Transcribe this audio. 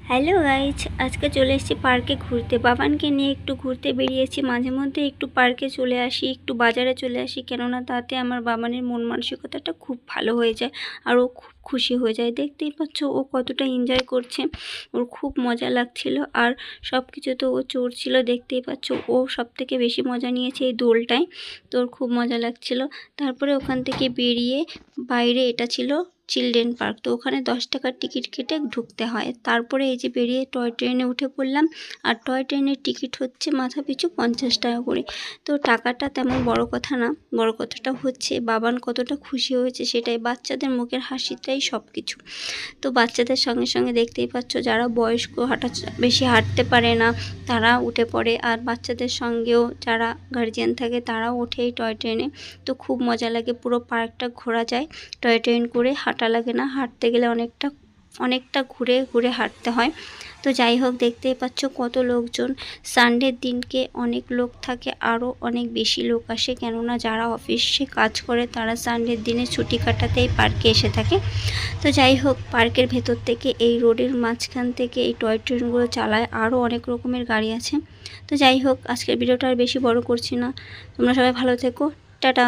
Hello guys, আজকে চলে এসেছি পার্কে ঘুরতে। বাবানকে নিয়ে একটু ঘুরতে বেরিয়েছি। মাঝে মধ্যে একটু পার্কে চলে আসি, একটু বাজারে চলে আসি, কেননা তাতে আমার বাবানের মন মানসিকতাটা খুব ভালো হয়ে যায় আর ও খুব খুশি হয়ে যায়। দেখতেই পাচ্ছ ও কতটা এনজয় করছে, ওর খুব মজা লাগছিল। আর সব কিছুতে ও চড়ছিল, দেখতেই পাচ্ছ। ও সব থেকে বেশি মজা নিয়েছে এই দোলটায়, তো ওর খুব মজা লাগছিল। তারপরে ওখান থেকে বেরিয়ে বাইরে, এটা ছিল চিলড্রেন পার্ক, তো ওখানে 10 টাকার টিকিট কেটে ঢুকতে হয়। তারপরে এই যে বেরিয়ে টয় ট্রেনে উঠে পড়লাম। আর টয় ট্রেনের টিকিট হচ্ছে মাথা পিছু 50 টাকা করে। তো টাকাটা তেমন বড় কথা না, বড় কথাটা হচ্ছে বাবান কতটা খুশি হয়েছে সেটাই। বাচ্চাদের মুখের হাসিটাই সব কিছু। তো বাচ্চাদের সঙ্গে সঙ্গে দেখতেই পাচ্ছ যারা বয়স্ক, বেশি হাঁটতে পারে না তারা উঠে পড়ে, আর বাচ্চাদের সঙ্গেও যারা গার্জিয়ান থাকে তারাও ওঠে এই টয় ট্রেনে। তো খুব মজা লাগে, পুরো পার্কটা ঘোরা যায় টয় ট্রেন করে, হাঁটা লাগে না। হাঁটতে গেলে অনেকটা ঘুরে ঘুরে হাঁটতে হয়। তো যাই হোক, দেখতেই পাচ্ছ কত লোকজন। সানডের দিনকে অনেক লোক থাকে, আরও অনেক বেশি লোক আসে, কেননা যারা অফিসে কাজ করে তারা সানডের দিনে ছুটি কাটাতে এই পার্কে এসে থাকে। তো যাই হোক, পার্কের ভেতর থেকে এই রোডের মাঝখান থেকে এই টয় ট্রেনগুলো চালায়, আরও অনেক রকমের গাড়ি আছে। তো যাই হোক, আজকের ভিডিওটা আর বেশি বড় করছি না। তোমরা সবাই ভালো থেকো, টাটা।